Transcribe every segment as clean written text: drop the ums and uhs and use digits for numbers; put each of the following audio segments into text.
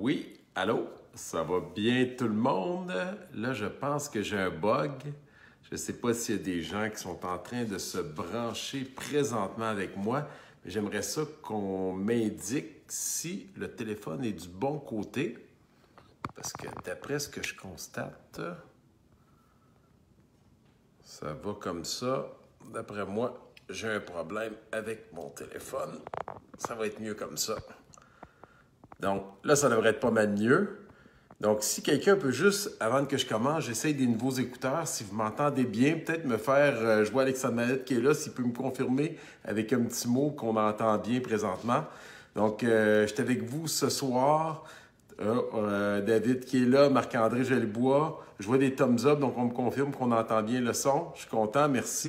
Oui, allô? Ça va bien tout le monde? Là, je pense que j'ai un bug. Je ne sais pas s'il y a des gens qui sont en train de se brancher présentement avec moi, mais j'aimerais ça qu'on m'indique si le téléphone est du bon côté, parce que d'après ce que je constate, ça va comme ça. D'après moi, j'ai un problème avec mon téléphone. Ça va être mieux comme ça. Donc là, ça devrait être pas mal mieux. Donc, si quelqu'un peut juste, avant que je commence, j'essaye des nouveaux écouteurs. Si vous m'entendez bien, peut-être me faire, je vois Alexandre Mallette qui est là, s'il peut me confirmer avec un petit mot qu'on entend bien présentement. Donc, je suis avec vous ce soir. David qui est là, Marc-André Jolibois. Je vois des thumbs up, donc on me confirme qu'on entend bien le son. Je suis content, merci.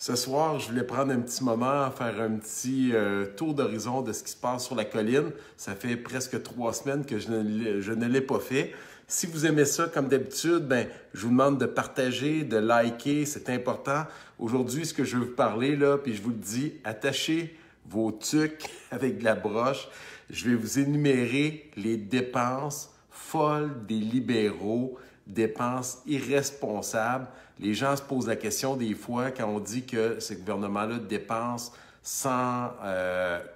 Ce soir, je voulais prendre un petit moment, faire un petit tour d'horizon de ce qui se passe sur la colline. Ça fait presque 3 semaines que je ne l'ai pas fait. Si vous aimez ça, comme d'habitude, je vous demande de partager, de liker, c'est important. Aujourd'hui, ce que je veux vous parler, là, puis je vous le dis, attachez vos tucs avec de la broche. Je vais vous énumérer les dépenses folles des libéraux, dépenses irresponsables. Les gens se posent la question des fois quand on dit que ce gouvernement-là dépense sans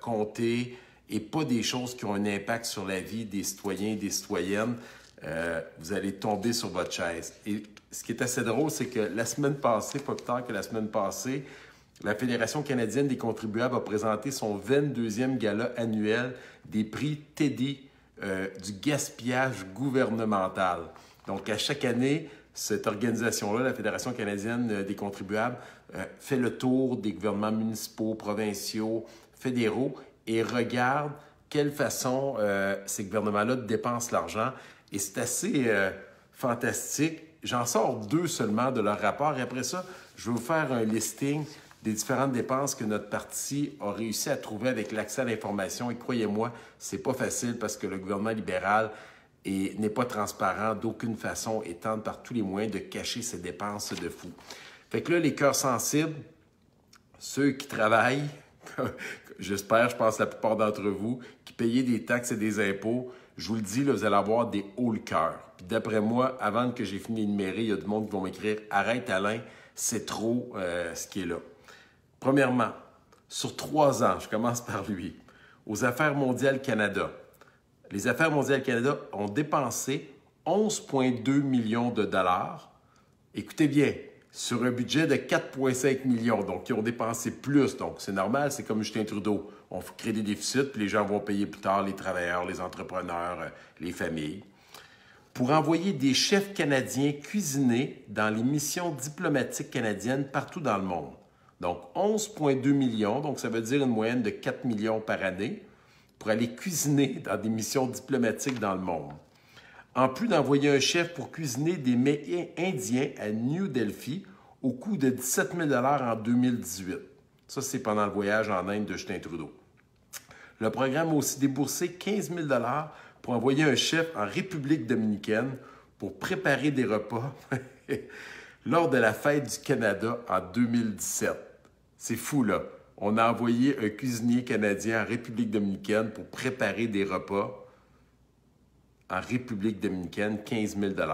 compter et pas des choses qui ont un impact sur la vie des citoyens et des citoyennes. Vous allez tomber sur votre chaise. Et ce qui est assez drôle, c'est que la semaine passée, pas plus tard que la semaine passée, la Fédération canadienne des contribuables a présenté son 22e gala annuel des prix Teddy du gaspillage gouvernemental. Donc, à chaque année, cette organisation-là, la Fédération canadienne des contribuables, fait le tour des gouvernements municipaux, provinciaux, fédéraux et regarde quelle façon ces gouvernements-là dépensent l'argent. Et c'est assez fantastique. J'en sors 2 seulement de leur rapport. Et après ça, je vais vous faire un listing des différentes dépenses que notre parti a réussi à trouver avec l'accès à l'information. Et croyez-moi, c'est pas facile parce que le gouvernement libéral n'est pas transparent d'aucune façon et tente par tous les moyens de cacher ses dépenses de fou. Fait que là, les cœurs sensibles, ceux qui travaillent, j'espère, je pense la plupart d'entre vous, qui payez des taxes et des impôts, je vous le dis, là, vous allez avoir des hauts le cœur. Puis d'après moi, avant que j'ai fini d'énumérer, il y a du monde qui vont m'écrire « Arrête Alain, c'est trop ce qui est là ». Premièrement, sur 3 ans, je commence par lui, aux Affaires mondiales Canada. Les Affaires mondiales Canada ont dépensé 11,2 millions de dollars. Écoutez bien, sur un budget de 4,5 millions. Donc, ils ont dépensé plus. Donc, c'est normal, c'est comme Justin Trudeau. On crée des déficits, puis les gens vont payer plus tard, les travailleurs, les entrepreneurs, les familles. Pour envoyer des chefs canadiens cuisiner dans les missions diplomatiques canadiennes partout dans le monde. Donc, 11,2 millions, donc ça veut dire une moyenne de 4 millions par année, pour aller cuisiner dans des missions diplomatiques dans le monde. En plus d'envoyer un chef pour cuisiner des mets indiens à New Delhi au coût de 17 000 en 2018. Ça, c'est pendant le voyage en Inde de Justin Trudeau. Le programme a aussi déboursé 15 000 pour envoyer un chef en République dominicaine pour préparer des repas lors de la fête du Canada en 2017. C'est fou, là. On a envoyé un cuisinier canadien en République dominicaine pour préparer des repas en République dominicaine, 15 000 $.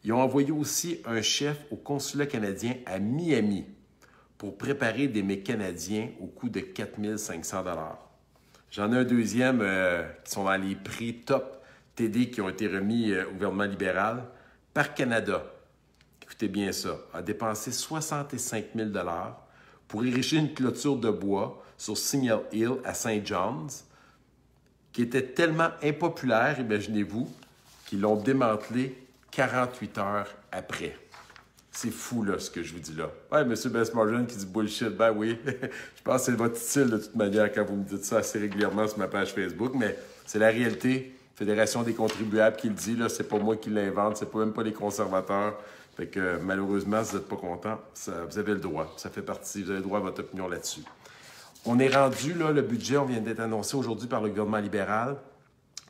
Ils ont envoyé aussi un chef au consulat canadien à Miami pour préparer des mets canadiens au coût de 4 500 $. J'en ai un deuxième qui sont dans les prix top TD qui ont été remis au gouvernement libéral. Parc Canada, écoutez bien ça, a dépensé 65 000 $ pour ériger une clôture de bois sur Signal Hill à St. John's, qui était tellement impopulaire, imaginez-vous, qu'ils l'ont démantelé 48 heures après. C'est fou, là, ce que je vous dis là. Ouais, M. Bestmargin qui dit bullshit, ben oui. Je pense que c'est votre style, de toute manière, quand vous me dites ça assez régulièrement sur ma page Facebook, mais c'est la réalité. Fédération des contribuables qui le dit, là, c'est pas moi qui l'invente, c'est pas même pas les conservateurs. Fait que malheureusement, si vous n'êtes pas content, vous avez le droit. Ça fait partie, vous avez le droit à votre opinion là-dessus. On est rendu, là, le budget, on vient d'être annoncé aujourd'hui par le gouvernement libéral.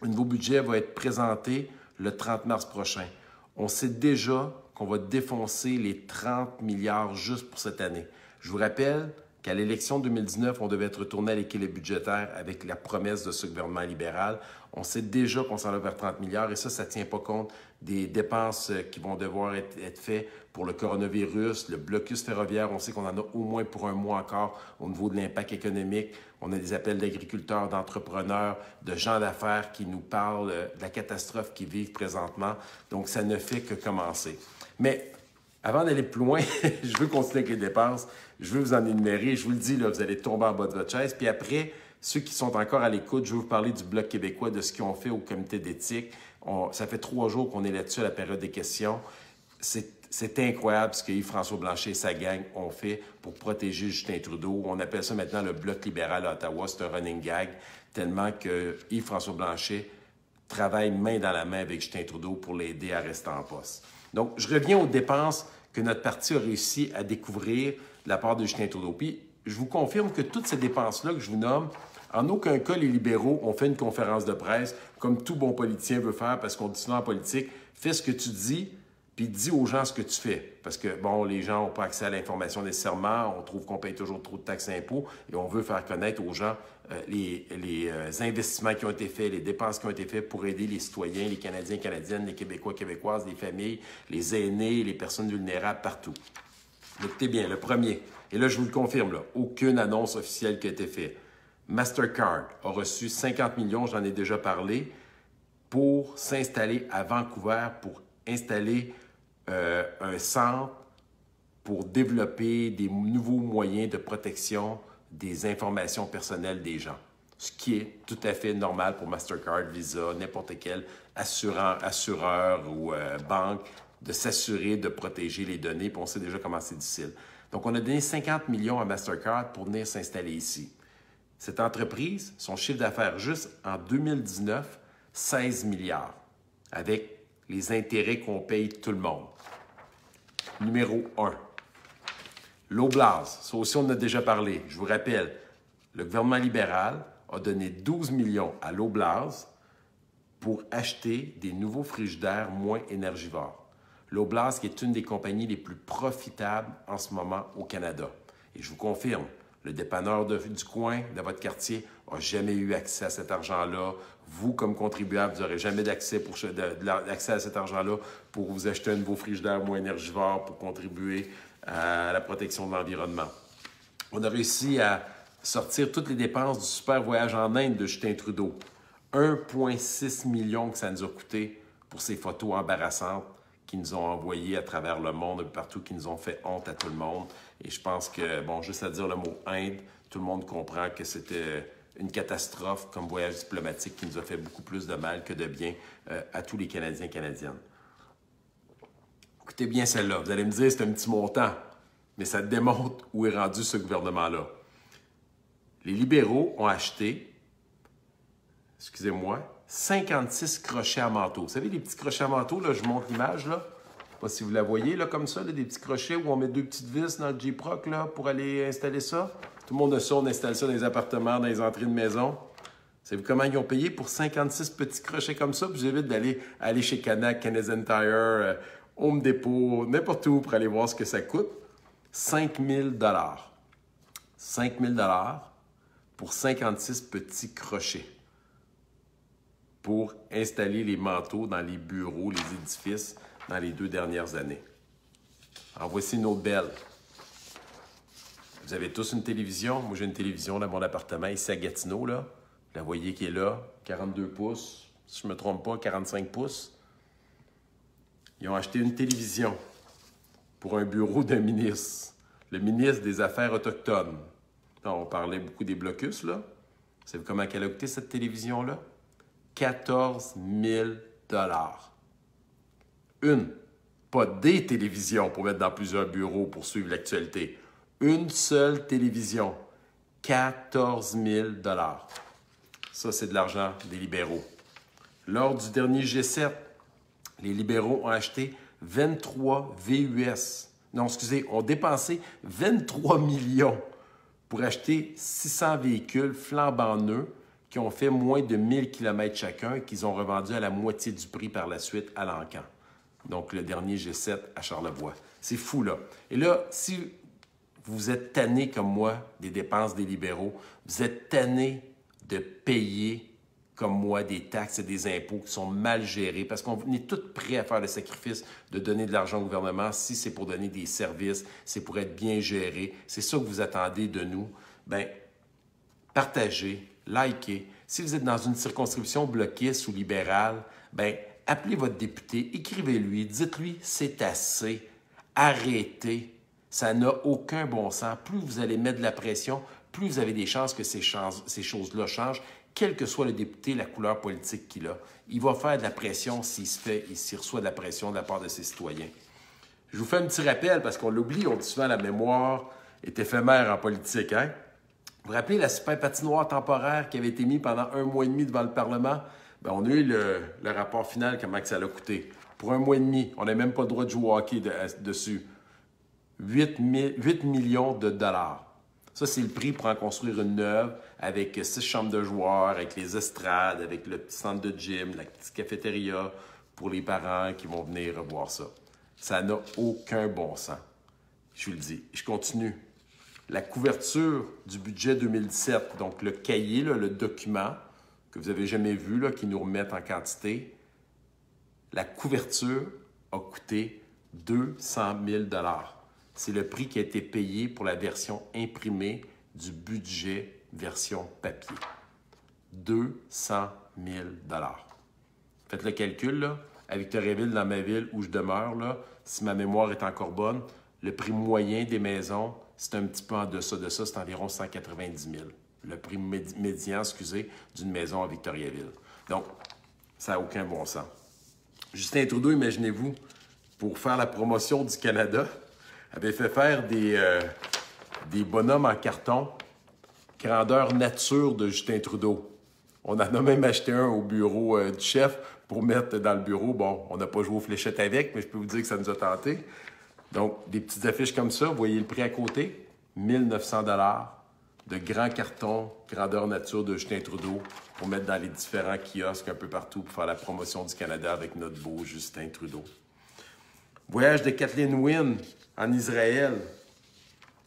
Un nouveau budget va être présenté le 30 mars prochain. On sait déjà qu'on va défoncer les 30 milliards juste pour cette année. Je vous rappelle qu'à l'élection de 2019, on devait être retourné à l'équilibre budgétaire avec la promesse de ce gouvernement libéral. On sait déjà qu'on s'en va vers 30 milliards et ça ne tient pas compte des dépenses qui vont devoir être faites pour le coronavirus, le blocus ferroviaire. On sait qu'on en a au moins pour un mois encore au niveau de l'impact économique. On a des appels d'agriculteurs, d'entrepreneurs, de gens d'affaires qui nous parlent de la catastrophe qu'ils vivent présentement. Donc, ça ne fait que commencer. Mais avant d'aller plus loin, je veux continuer avec les dépenses. Je veux vous en énumérer. Je vous le dis, là, vous allez tomber en bas de votre chaise. Puis après, ceux qui sont encore à l'écoute, je vais vous parler du Bloc québécois, de ce qu'ils ont fait au comité d'éthique. Ça fait 3 jours qu'on est là-dessus à la période des questions. C'est incroyable ce que Yves-François Blanchet et sa gang ont fait pour protéger Justin Trudeau. On appelle ça maintenant le Bloc libéral à Ottawa. C'est un running gag, tellement que Yves-François Blanchet travaille main dans la main avec Justin Trudeau pour l'aider à rester en poste. Donc, je reviens aux dépenses que notre parti a réussi à découvrir de la part de Justin Trudeau. Puis, je vous confirme que toutes ces dépenses-là que je vous nomme, en aucun cas, les libéraux ont fait une conférence de presse, comme tout bon politicien veut faire, parce qu'on dit souvent en politique, fais ce que tu dis, puis dis aux gens ce que tu fais. Parce que, bon, les gens n'ont pas accès à l'information nécessairement, on trouve qu'on paye toujours trop de taxes et impôts, et on veut faire connaître aux gens les investissements qui ont été faits, les dépenses qui ont été faites pour aider les citoyens, les Canadiens, Canadiennes, les Québécois, Québécoises, les familles, les aînés, les personnes vulnérables partout. Écoutez bien, le premier, et là, je vous le confirme, là, aucune annonce officielle qui a été faite. Mastercard a reçu 50 millions, j'en ai déjà parlé, pour s'installer à Vancouver, pour installer un centre pour développer des nouveaux moyens de protection des informations personnelles des gens. Ce qui est tout à fait normal pour Mastercard, Visa, n'importe quel assureur ou banque, de s'assurer de protéger les données, puis on sait déjà comment c'est difficile. Donc, on a donné 50 millions à Mastercard pour venir s'installer ici. Cette entreprise, son chiffre d'affaires juste en 2019, 16 milliards, avec les intérêts qu'on paye tout le monde. Numéro 1. L'Oblast, ça aussi on en a déjà parlé. Je vous rappelle, le gouvernement libéral a donné 12 millions à l'Oblast pour acheter des nouveaux frigidaires moins énergivores. L'Oblast qui est une des compagnies les plus profitables en ce moment au Canada. Et je vous confirme, le dépanneur du coin, de votre quartier, n'a jamais eu accès à cet argent-là. Vous, comme contribuable, vous n'aurez jamais d'accès à cet argent-là pour vous acheter un nouveau frigidaire moins énergivore pour contribuer à la protection de l'environnement. On a réussi à sortir toutes les dépenses du super voyage en Inde de Justin Trudeau. 1,6 million que ça nous a coûté pour ces photos embarrassantes qui nous ont envoyées à travers le monde, partout, qui nous ont fait honte à tout le monde. Et je pense que, bon, juste à dire le mot Inde, tout le monde comprend que c'était une catastrophe comme voyage diplomatique qui nous a fait beaucoup plus de mal que de bien à tous les Canadiens et Canadiennes. Écoutez bien celle-là. Vous allez me dire, c'est un petit montant, mais ça démontre où est rendu ce gouvernement-là. Les libéraux ont acheté, excusez-moi, 56 crochets à manteau. Vous savez, les petits crochets à manteau, là, je montre l'image, là. Je ne sais pas si vous la voyez, là, comme ça, là, des petits crochets où on met 2 petites vis dans le J-Proc, là, pour aller installer ça. Tout le monde a ça, on installe ça dans les appartements, dans les entrées de maison. Savez-vous comment ils ont payé pour 56 petits crochets comme ça? Puis j'évite aller chez Canac, Canadian Tire, Home Depot, n'importe où pour aller voir ce que ça coûte. 5 000 $. 5 000 $ pour 56 petits crochets pour installer les manteaux dans les bureaux, les édifices dans les 2 dernières années. En voici une autre belle. Vous avez tous une télévision. Moi, j'ai une télévision dans mon appartement ici à Gatineau, là. Vous la voyez qui est là, 42 pouces, si je ne me trompe pas, 45 pouces. Ils ont acheté une télévision pour un bureau d'un ministre, le ministre des Affaires autochtones. On parlait beaucoup des blocus, là. Vous savez comment elle a coûté, cette télévision-là? 14 000 $. Une, pas des télévisions pour mettre dans plusieurs bureaux pour suivre l'actualité. Une seule télévision, 14 000 $. Ça, c'est de l'argent des libéraux. Lors du dernier G7, les libéraux ont acheté 23 VUS. Non, excusez, ont dépensé 23 millions pour acheter 600 véhicules flambant neufs qui ont fait moins de 1000 km chacun et qu'ils ont revendus à la moitié du prix par la suite à l'encan. Donc, le dernier G7 à Charlevoix. C'est fou, là. Et là, si Vous êtes tannés comme moi des dépenses des libéraux. Vous êtes tannés de payer comme moi des taxes et des impôts qui sont mal gérés parce qu'on est tous prêts à faire le sacrifice de donner de l'argent au gouvernement si c'est pour donner des services, c'est pour être bien géré. C'est ça que vous attendez de nous. Bien, partagez, likez. Si vous êtes dans une circonscription bloquiste ou libérale, bien, appelez votre député, écrivez-lui, dites-lui c'est assez, arrêtez. Ça n'a aucun bon sens. Plus vous allez mettre de la pression, plus vous avez des chances que ces choses-là changent, quel que soit le député, la couleur politique qu'il a. Il va faire de la pression s'il reçoit de la pression de la part de ses citoyens. Je vous fais un petit rappel parce qu'on l'oublie, on dit souvent la mémoire est éphémère en politique. Hein? Vous vous rappelez la super patinoire temporaire qui avait été mise pendant 1 mois et demi devant le Parlement? Bien, on a eu le rapport final, comment que ça l'a coûté. Pour 1 mois et demi, on n'a même pas le droit de jouer au hockey dessus. 8 millions de dollars. Ça, c'est le prix pour en construire une neuve avec 6 chambres de joueurs, avec les estrades, avec le petit centre de gym, la petite cafétéria pour les parents qui vont venir voir ça. Ça n'a aucun bon sens. Je vous le dis. Je continue. La couverture du budget 2017, donc le cahier, là, le document que vous n'avez jamais vu, là, qui nous remettent en quantité, la couverture a coûté 200 000 $. C'est le prix qui a été payé pour la version imprimée du budget version papier. 200 000 $. Faites le calcul, là. À Victoriaville, dans ma ville où je demeure, là, si ma mémoire est encore bonne, le prix moyen des maisons, c'est un petit peu en deçà de ça, c'est environ 190 000. Le prix médian, d'une maison à Victoriaville. Donc, ça n'a aucun bon sens. Justin Trudeau, imaginez-vous, pour faire la promotion du Canada, avait fait faire des bonhommes en carton, grandeur nature de Justin Trudeau. On en a même acheté un au bureau du chef pour mettre dans le bureau. Bon, on n'a pas joué aux fléchettes avec, mais je peux vous dire que ça nous a tenté. Donc, des petites affiches comme ça, vous voyez le prix à côté, 1900 $ de grands cartons, grandeur nature de Justin Trudeau, pour mettre dans les différents kiosques un peu partout pour faire la promotion du Canada avec notre beau Justin Trudeau. Voyage de Kathleen Wynne en Israël.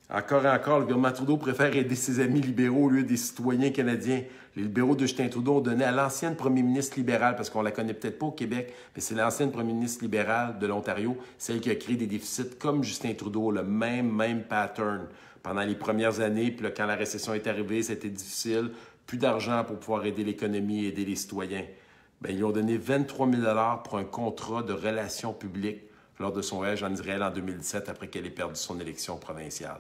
Encore et encore, le gouvernement Trudeau préfère aider ses amis libéraux au lieu des citoyens canadiens. Les libéraux de Justin Trudeau ont donné à l'ancienne premier ministre libérale, parce qu'on ne la connaît peut-être pas au Québec, mais c'est l'ancienne premier ministre libérale de l'Ontario, celle qui a créé des déficits comme Justin Trudeau, le même pattern. Pendant les premières années, puis là, quand la récession est arrivée, c'était difficile, plus d'argent pour pouvoir aider l'économie et aider les citoyens. Bien, ils lui ont donné 23 000 $ pour un contrat de relations publiques lors de son voyage en Israël en 2017, après qu'elle ait perdu son élection provinciale.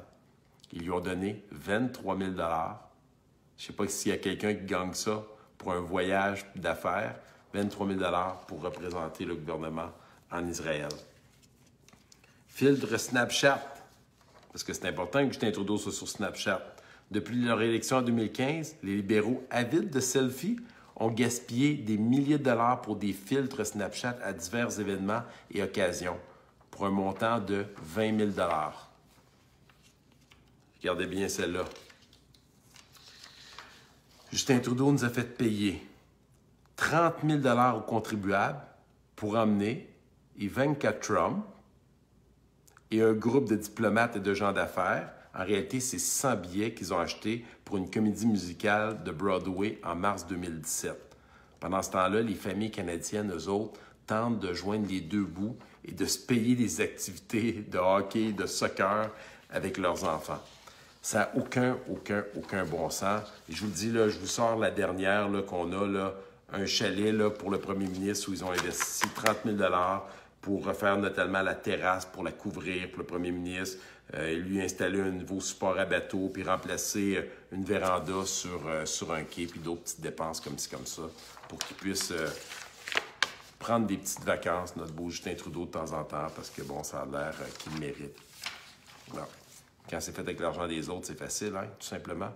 Ils lui ont donné 23 000 $. Je ne sais pas s'il y a quelqu'un qui gagne ça pour un voyage d'affaires, 23 000 $ pour représenter le gouvernement en Israël. Filtre Snapchat, parce que c'est important que Justin Trudeau soit sur Snapchat. Depuis leur élection en 2015, les libéraux avides de selfies ont gaspillé des milliers de dollars pour des filtres Snapchat à divers événements et occasions, pour un montant de 20 000 $. Regardez bien celle-là. Justin Trudeau nous a fait payer 30 000 $ aux contribuables pour emmener Ivanka Trump et un groupe de diplomates et de gens d'affaires. En réalité, c'est 100 billets qu'ils ont achetés pour une comédie musicale de Broadway en mars 2017. Pendant ce temps-là, les familles canadiennes, eux autres, tentent de joindre les deux bouts et de se payer des activités de hockey, de soccer avec leurs enfants. Ça n'a aucun bon sens. Et je vous le dis, là, je vous sors la dernière là, qu'on a, là, un chalet là, pour le premier ministre où ils ont investi 30 000 $ pour refaire notamment la terrasse, pour la couvrir pour le premier ministre, lui installer un nouveau support à bateau, puis remplacer une véranda sur un quai, puis d'autres petites dépenses comme ci, comme ça, pour qu'il puisse prendre des petites vacances, notre beau Justin Trudeau, de temps en temps, parce que, bon, ça a l'air qu'il le mérite. Bon. Quand c'est fait avec l'argent des autres, c'est facile, hein, tout simplement.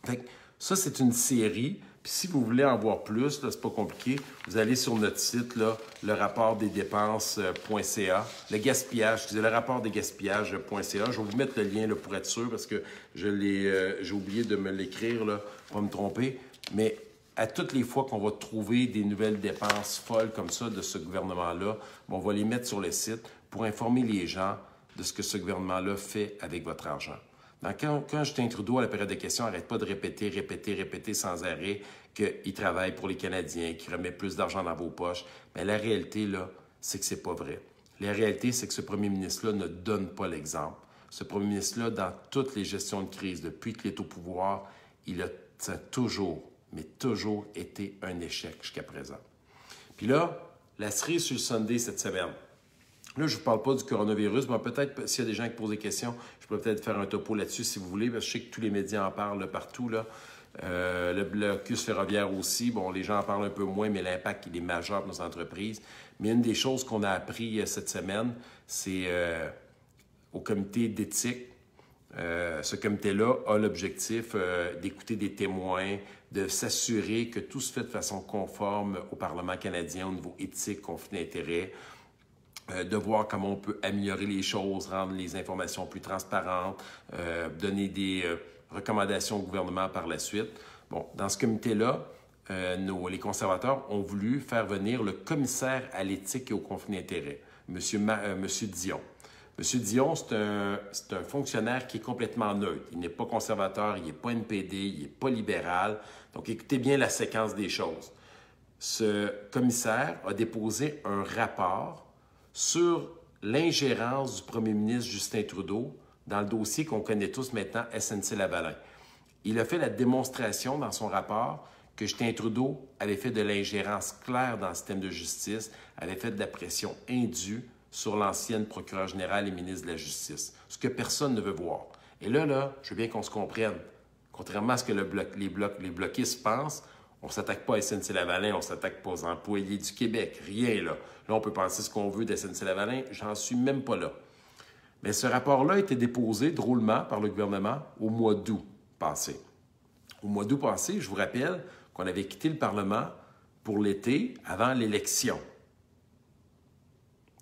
Fait que ça, c'est une série. Puis si vous voulez en voir plus, là, c'est pas compliqué, vous allez sur notre site, là, le rapport des dépenses.ca, le gaspillage, le rapport des gaspillages.ca. Je vais vous mettre le lien là, pour être sûr, parce que j'ai oublié de me l'écrire, là, pour pas me tromper. Mais à toutes les fois qu'on va trouver des nouvelles dépenses folles comme ça de ce gouvernement-là, on va les mettre sur le site pour informer les gens de ce que ce gouvernement-là fait avec votre argent. Donc, quand Justin Trudeau, à la période de questions, n'arrête pas de répéter sans arrêt qu'il travaille pour les Canadiens, qu'il remet plus d'argent dans vos poches, mais la réalité, là, c'est que c'est pas vrai. La réalité, c'est que ce premier ministre-là ne donne pas l'exemple. Ce premier ministre-là, dans toutes les gestions de crise, depuis qu'il est au pouvoir, ça a toujours, mais toujours été un échec jusqu'à présent. Puis là, la cerise sur le sundae cette semaine. Là, je ne vous parle pas du coronavirus, mais peut-être, s'il y a des gens qui posent des questions, je peux peut-être faire un topo là-dessus si vous voulez, parce que je sais que tous les médias en parlent là, partout. Là. Le blocus ferroviaire aussi, bon, les gens en parlent un peu moins, mais l'impact, il est majeur pour nos entreprises. Mais une des choses qu'on a appris cette semaine, c'est au comité d'éthique. Ce comité-là a l'objectif d'écouter des témoins, de s'assurer que tout se fait de façon conforme au Parlement canadien au niveau éthique, conflit d'intérêts, de voir comment on peut améliorer les choses, rendre les informations plus transparentes, donner des recommandations au gouvernement par la suite. Bon, dans ce comité-là, les conservateurs ont voulu faire venir le commissaire à l'éthique et au conflit d'intérêts, M. Dion. M. Dion, c'est un fonctionnaire qui est complètement neutre. Il n'est pas conservateur, il n'est pas NPD, il n'est pas libéral. Donc, écoutez bien la séquence des choses. Ce commissaire a déposé un rapport sur l'ingérence du premier ministre Justin Trudeau dans le dossier qu'on connaît tous maintenant, SNC-Lavalin. Il a fait la démonstration dans son rapport que Justin Trudeau avait fait de l'ingérence claire dans le système de justice, avait fait de la pression indue sur l'ancienne procureure générale et ministre de la Justice, ce que personne ne veut voir. Et là, je veux bien qu'on se comprenne. Contrairement à ce que les bloquistes pensent, on ne s'attaque pas à SNC-Lavalin, on ne s'attaque pas aux employés du Québec, rien là. Là, on peut penser ce qu'on veut de SNC-Lavalin, j'en suis même pas là. Mais ce rapport-là a été déposé drôlement par le gouvernement au mois d'août passé. Au mois d'août passé, je vous rappelle qu'on avait quitté le Parlement pour l'été avant l'élection.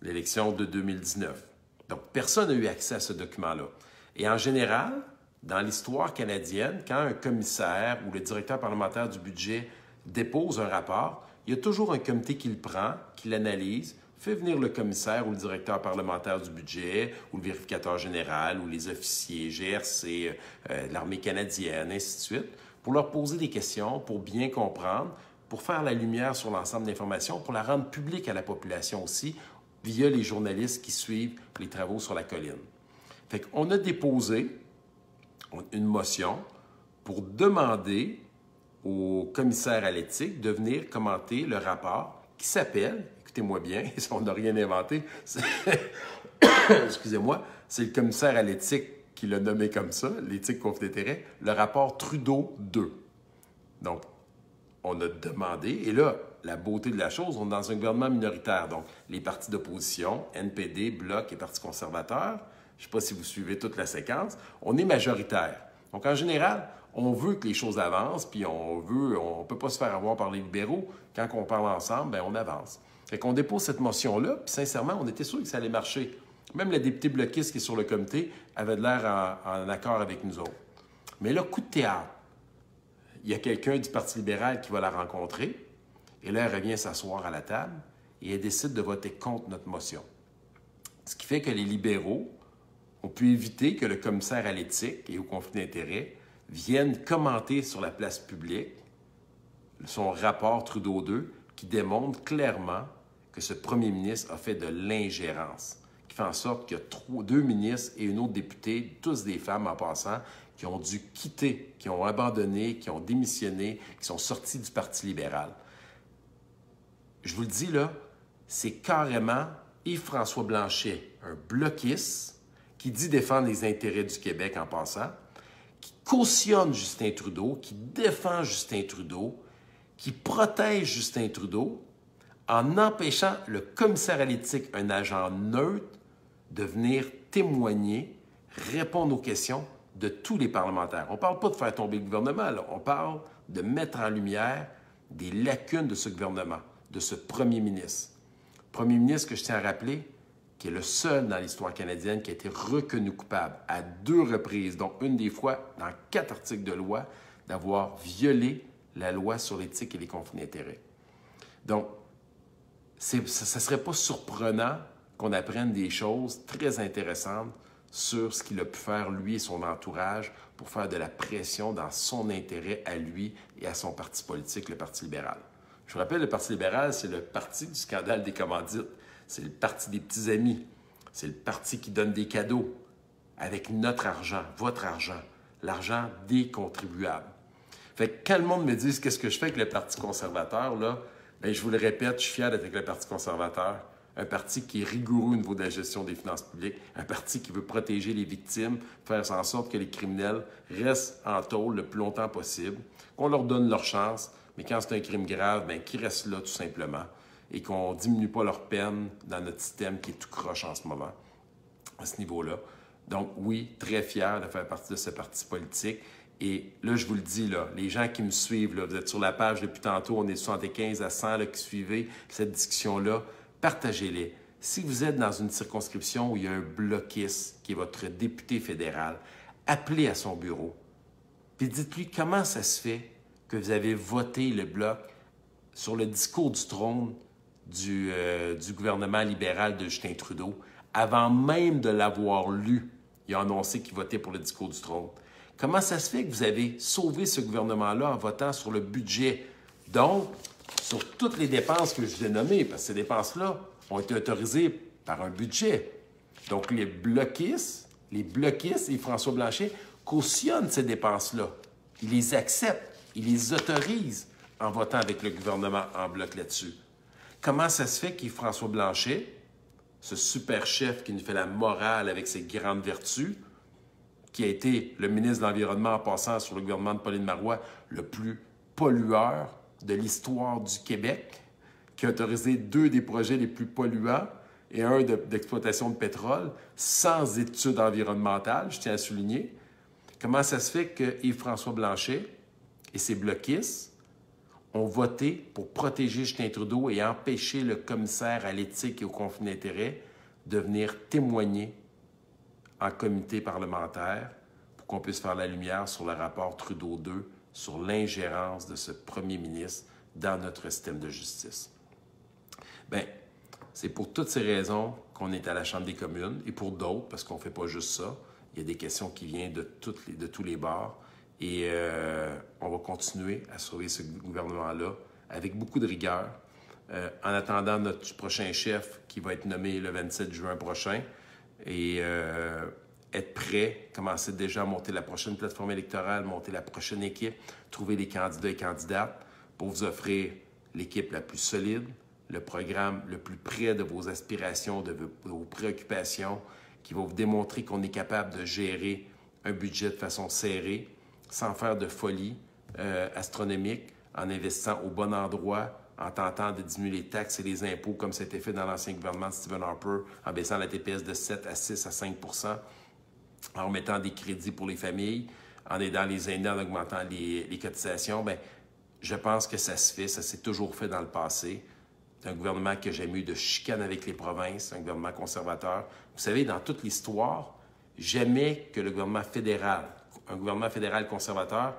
L'élection de 2019. Donc, personne n'a eu accès à ce document-là. Et en général, dans l'histoire canadienne, quand un commissaire ou le directeur parlementaire du budget dépose un rapport, il y a toujours un comité qui le prend, qui l'analyse, fait venir le commissaire ou le directeur parlementaire du budget ou le vérificateur général ou les officiers GRC, l'armée canadienne, ainsi de suite, pour leur poser des questions, pour bien comprendre, pour faire la lumière sur l'ensemble d'informations, pour la rendre publique à la population aussi, via les journalistes qui suivent les travaux sur la colline. Fait qu'on a déposé une motion pour demander au commissaire à l'éthique de venir commenter le rapport qui s'appelle, écoutez-moi bien, on n'a rien inventé, excusez-moi, c'est le commissaire à l'éthique qui l'a nommé comme ça, l'éthique conflit d'intérêts, le rapport Trudeau 2. Donc, on a demandé, et là, la beauté de la chose, on est dans un gouvernement minoritaire, donc les partis d'opposition, NPD, Bloc et Parti conservateur, je ne sais pas si vous suivez toute la séquence, on est majoritaire. Donc, en général, on veut que les choses avancent, puis on ne peut pas se faire avoir par les libéraux. Quand on parle ensemble, bien, on avance. Fait qu'on dépose cette motion-là, puis sincèrement, on était sûr que ça allait marcher. Même la députée bloquiste qui est sur le comité avait de l'air en accord avec nous autres. Mais là, coup de théâtre. Il y a quelqu'un du Parti libéral qui va la rencontrer, et là, elle revient s'asseoir à la table, et elle décide de voter contre notre motion. Ce qui fait que les libéraux ont pu éviter que le commissaire à l'éthique et au conflit d'intérêts vienne commenter sur la place publique son rapport Trudeau 2 qui démontre clairement que ce premier ministre a fait de l'ingérence, qui fait en sorte qu'il y a deux ministres et une autre députée, tous des femmes en passant, qui ont dû quitter, qui ont abandonné, qui ont démissionné, qui sont sortis du Parti libéral. Je vous le dis là, c'est carrément Yves-François Blanchet, un bloquiste, qui dit défendre les intérêts du Québec en passant, qui cautionne Justin Trudeau, qui défend Justin Trudeau, qui protège Justin Trudeau en empêchant le commissaire à l'éthique, un agent neutre, de venir témoigner, répondre aux questions de tous les parlementaires. On ne parle pas de faire tomber le gouvernement, là. On parle de mettre en lumière des lacunes de ce gouvernement, de ce premier ministre. Premier ministre que je tiens à rappeler, qui est le seul dans l'histoire canadienne qui a été reconnu coupable à 2 reprises, dont une des fois dans 4 articles de loi, d'avoir violé la loi sur l'éthique et les conflits d'intérêts. Donc, ça ne serait pas surprenant qu'on apprenne des choses très intéressantes sur ce qu'il a pu faire, lui et son entourage, pour faire de la pression dans son intérêt à lui et à son parti politique, le Parti libéral. Je vous rappelle, le Parti libéral, c'est le parti du scandale des commandites. C'est le parti des petits amis. C'est le parti qui donne des cadeaux avec notre argent, votre argent, l'argent des contribuables. Fait que quand le monde me dit qu'est-ce que je fais avec le Parti conservateur, là, bien, je vous le répète, je suis fier d'être avec le Parti conservateur. Un parti qui est rigoureux au niveau de la gestion des finances publiques, un parti qui veut protéger les victimes, faire en sorte que les criminels restent en tôle le plus longtemps possible, qu'on leur donne leur chance, mais quand c'est un crime grave, bien, qu'ils restent là tout simplement et qu'on ne diminue pas leur peine dans notre système qui est tout croche en ce moment, à ce niveau-là. Donc oui, très fier de faire partie de ce parti politique. Et là, je vous le dis, là, les gens qui me suivent, là, vous êtes sur la page depuis tantôt, on est 75 à 100 là, qui suivez cette discussion-là, partagez-les. Si vous êtes dans une circonscription où il y a un bloquiste qui est votre député fédéral, appelez à son bureau. Puis dites-lui comment ça se fait que vous avez voté le bloc sur le discours du trône du gouvernement libéral de Justin Trudeau. Avant même de l'avoir lu, il a annoncé qu'il votait pour le discours du trône. Comment ça se fait que vous avez sauvé ce gouvernement-là en votant sur le budget? Donc, sur toutes les dépenses que je vous ai nommées, parce que ces dépenses-là ont été autorisées par un budget. Donc, les bloquistes et François Blanchet cautionnent ces dépenses-là. Ils les acceptent, ils les autorisent en votant avec le gouvernement en bloc là-dessus. Comment ça se fait qu'il François Blanchet, ce super chef qui nous fait la morale avec ses grandes vertus, qui a été le ministre de l'Environnement en passant sur le gouvernement de Pauline Marois, le plus pollueur de l'histoire du Québec, qui a autorisé 2 des projets les plus polluants et un d'exploitation de pétrole, sans études environnementales, je tiens à souligner. Comment ça se fait que Yves-François Blanchet et ses bloquistes ont voté pour protéger Justin Trudeau et empêcher le commissaire à l'éthique et au conflit d'intérêts de venir témoigner en comité parlementaire pour qu'on puisse faire la lumière sur le rapport Trudeau 2 sur l'ingérence de ce premier ministre dans notre système de justice. Bien, c'est pour toutes ces raisons qu'on est à la Chambre des communes et pour d'autres, parce qu'on ne fait pas juste ça. Il y a des questions qui viennent de tous les bords et on va continuer à sauver ce gouvernement-là avec beaucoup de rigueur. En attendant notre prochain chef qui va être nommé le 27 juin prochain, et être prêt, commencer déjà à monter la prochaine plateforme électorale, monter la prochaine équipe, trouver les candidats et candidates pour vous offrir l'équipe la plus solide, le programme le plus près de vos aspirations, de vos préoccupations, qui va vous démontrer qu'on est capable de gérer un budget de façon serrée, sans faire de folie astronomique, en investissant au bon endroit, en tentant de diminuer les taxes et les impôts, comme ça a été fait dans l'ancien gouvernement de Stephen Harper, en baissant la TPS de 7 à 6 à 5 % en remettant des crédits pour les familles, en aidant les aînés, en augmentant les cotisations. Bien, je pense que ça se fait, ça s'est toujours fait dans le passé. C'est un gouvernement qui n'a jamais eu de chicane avec les provinces, un gouvernement conservateur. Vous savez, dans toute l'histoire, jamais que le gouvernement fédéral, un gouvernement fédéral conservateur,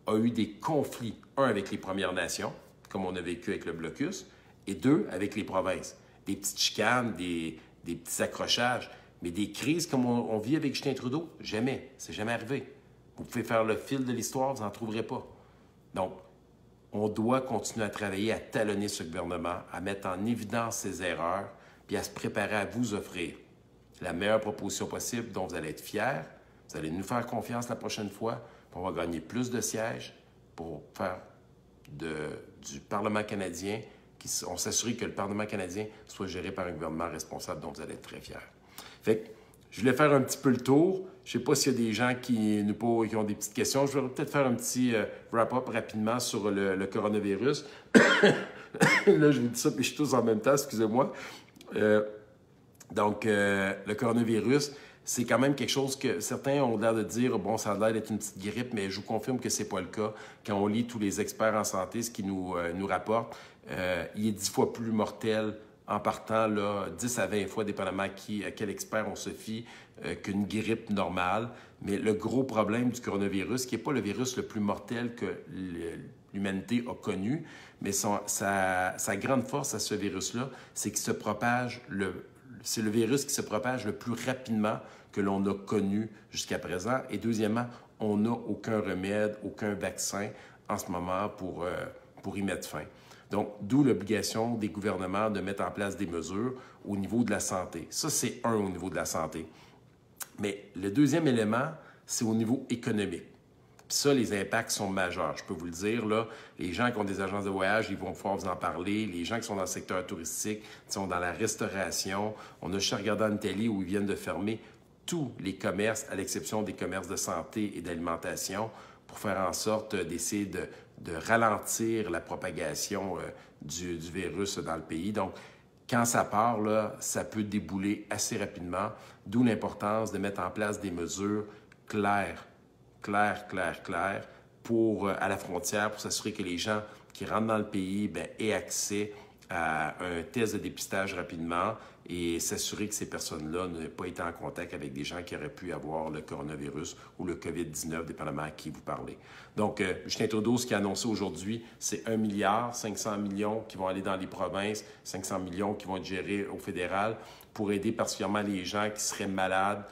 a eu des conflits, un avec les Premières Nations, comme on a vécu avec le blocus, et 2, avec les provinces. Des petites chicanes, des petits accrochages, mais des crises comme on vit avec Justin Trudeau, jamais. C'est jamais arrivé. Vous pouvez faire le fil de l'histoire, vous n'en trouverez pas. Donc, on doit continuer à travailler, à talonner ce gouvernement, à mettre en évidence ses erreurs, puis à se préparer à vous offrir la meilleure proposition possible dont vous allez être fiers. Vous allez nous faire confiance la prochaine fois, puis on va gagner plus de sièges pour faire du Parlement canadien, on s'assurer que le Parlement canadien soit géré par un gouvernement responsable dont vous allez être très fiers. Fait que je voulais faire un petit peu le tour. Je ne sais pas s'il y a des gens qui ont des petites questions. Je vais peut-être faire un petit wrap-up rapidement sur le coronavirus. Là, je vous dis ça, puis je suis tous en même temps, excusez-moi. Donc, le coronavirus, c'est quand même quelque chose que certains ont l'air de dire, bon, ça a l'air d'être une petite grippe, mais je vous confirme que ce n'est pas le cas. Quand on lit tous les experts en santé, ce qu'ils nous rapportent, il est 10 fois plus mortel en partant, là, 10 à 20 fois, dépendamment à quel expert on se fie, qu'une grippe normale. Mais le gros problème du coronavirus, qui n'est pas le virus le plus mortel que l'humanité a connu, mais sa grande force à ce virus-là, c'est qu'il se propage c'est le virus qui se propage le plus rapidement que l'on a connu jusqu'à présent. Et deuxièmement, on n'a aucun remède, aucun vaccin en ce moment pour y mettre fin. Donc, d'où l'obligation des gouvernements de mettre en place des mesures au niveau de la santé. Ça, c'est un au niveau de la santé. Mais le deuxième élément, c'est au niveau économique. Puis ça, les impacts sont majeurs. Je peux vous le dire, là, les gens qui ont des agences de voyage, ils vont pouvoir vous en parler. Les gens qui sont dans le secteur touristique, qui sont dans la restauration. On a juste regardé en Italie où ils viennent de fermer tous les commerces, à l'exception des commerces de santé et d'alimentation, pour faire en sorte d'essayer de ralentir la propagation du virus dans le pays. Donc, quand ça part, là, ça peut débouler assez rapidement, d'où l'importance de mettre en place des mesures claires, pour, à la frontière pour s'assurer que les gens qui rentrent dans le pays aient accès à un test de dépistage rapidement et s'assurer que ces personnes-là n'aient pas été en contact avec des gens qui auraient pu avoir le coronavirus ou le COVID-19, dépendamment à qui vous parlez. Donc, Justin Trudeau, ce qui a annoncé aujourd'hui, c'est 1 milliard 500 millions qui vont aller dans les provinces, 500 millions qui vont être gérés au fédéral pour aider particulièrement les gens qui seraient malades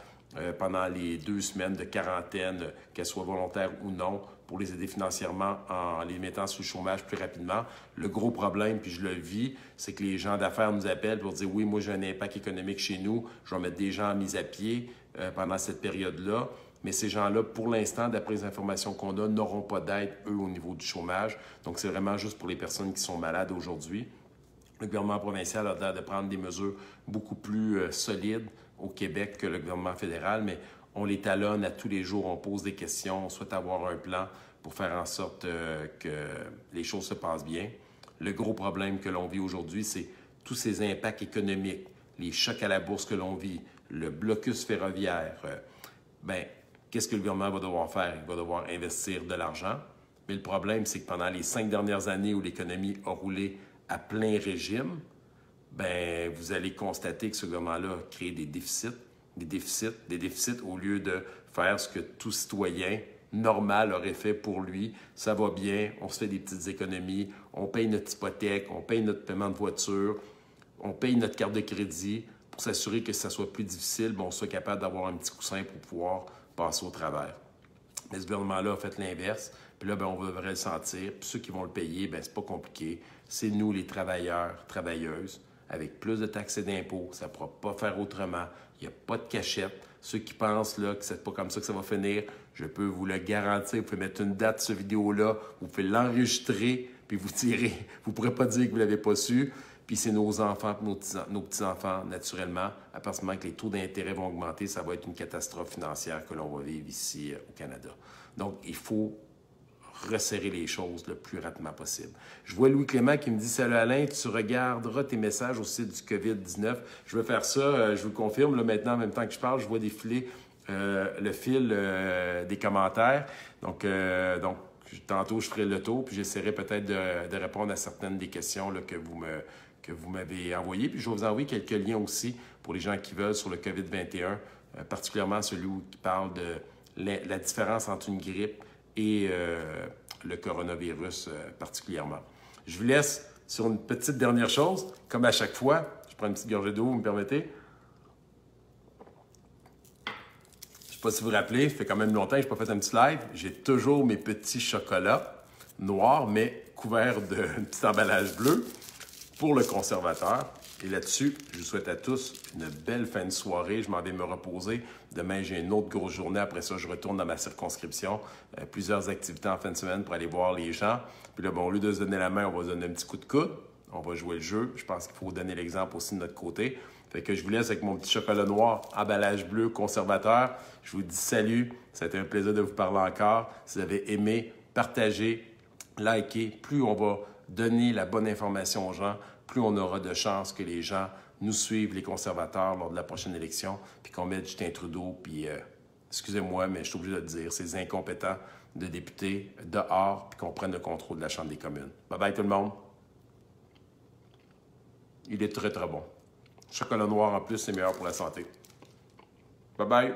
pendant les 2 semaines de quarantaine, qu'elles soient volontaires ou non, pour les aider financièrement en les mettant sur le chômage plus rapidement. Le gros problème, puis je le vis, c'est que les gens d'affaires nous appellent pour dire « Oui, moi j'ai un impact économique chez nous, je vais mettre des gens mis à pied pendant cette période-là. » Mais ces gens-là, pour l'instant, d'après les informations qu'on a, n'auront pas d'aide, eux, au niveau du chômage. Donc, c'est vraiment juste pour les personnes qui sont malades aujourd'hui. Le gouvernement provincial a l'air de prendre des mesures beaucoup plus solides au Québec que le gouvernement fédéral, mais on les talonne à tous les jours, on pose des questions, on souhaite avoir un plan pour faire en sorte que les choses se passent bien. Le gros problème que l'on vit aujourd'hui, c'est tous ces impacts économiques, les chocs à la bourse que l'on vit, le blocus ferroviaire. Qu'est-ce que le gouvernement va devoir faire? Il va devoir investir de l'argent. Mais le problème, c'est que pendant les 5 dernières années où l'économie a roulé à plein régime, vous allez constater que ce gouvernement-là a créé des déficits au lieu de faire ce que tout citoyen normal aurait fait pour lui. Ça va bien, on se fait des petites économies, on paye notre hypothèque, on paye notre paiement de voiture, on paye notre carte de crédit pour s'assurer que ça soit plus difficile, on soit capable d'avoir un petit coussin pour pouvoir passer au travers. Mais ce gouvernement-là a fait l'inverse. Puis là, on devrait le sentir. Puis ceux qui vont le payer, c'est pas compliqué. C'est nous, les travailleurs, travailleuses, avec plus de taxes et d'impôts. Ça ne pourra pas faire autrement. Il n'y a pas de cachette. Ceux qui pensent là, que c'est pas comme ça que ça va finir, je peux vous le garantir. Vous pouvez mettre une date sur cette vidéo-là. Vous pouvez l'enregistrer, puis vous tirez. Vous ne pourrez pas dire que vous ne l'avez pas su. Puis c'est nos enfants, nos petits-enfants, naturellement. À partir du moment que les taux d'intérêt vont augmenter, ça va être une catastrophe financière que l'on va vivre ici au Canada. Donc, il faut resserrer les choses le plus rapidement possible. Je vois Louis Clément qui me dit « Salut Alain, tu regarderas tes messages au site du COVID-19 ». Je vais faire ça, je vous le confirme, là, maintenant, en même temps que je parle, je vois défiler le fil des commentaires. Donc, tantôt, je ferai le tour, puis j'essaierai peut-être de répondre à certaines des questions là, que vous m'avez envoyées. Puis je vais vous envoyer quelques liens aussi pour les gens qui veulent sur le COVID-21, particulièrement celui qui parle de la différence entre une grippe et le coronavirus particulièrement. Je vous laisse sur une petite dernière chose. Comme à chaque fois, je prends une petite gorgée d'eau, vous me permettez? Je ne sais pas si vous vous rappelez, ça fait quand même longtemps que je n'ai pas fait un petit live. J'ai toujours mes petits chocolats noirs, mais couverts d'un petit emballage bleu pour le conservateur. Et là-dessus, je vous souhaite à tous une belle fin de soirée. Je m'en vais me reposer. Demain, j'ai une autre grosse journée. Après ça, je retourne dans ma circonscription. Plusieurs activités en fin de semaine pour aller voir les gens. Puis là, au lieu de se donner la main, on va se donner un petit coup de coude. On va jouer le jeu. Je pense qu'il faut donner l'exemple aussi de notre côté. Fait que je vous laisse avec mon petit chocolat noir, emballage bleu, conservateur. Je vous dis salut. Ça a été un plaisir de vous parler encore. Si vous avez aimé, partagez, likez. Plus on va donner la bonne information aux gens, plus on aura de chances que les gens nous suivent, les conservateurs, lors de la prochaine élection, puis qu'on mette Justin Trudeau, puis, excusez-moi, mais je suis obligé de le dire, ces incompétents de députés dehors, puis qu'on prenne le contrôle de la Chambre des communes. Bye-bye tout le monde. Il est très, très bon. Chocolat noir en plus, c'est meilleur pour la santé. Bye-bye.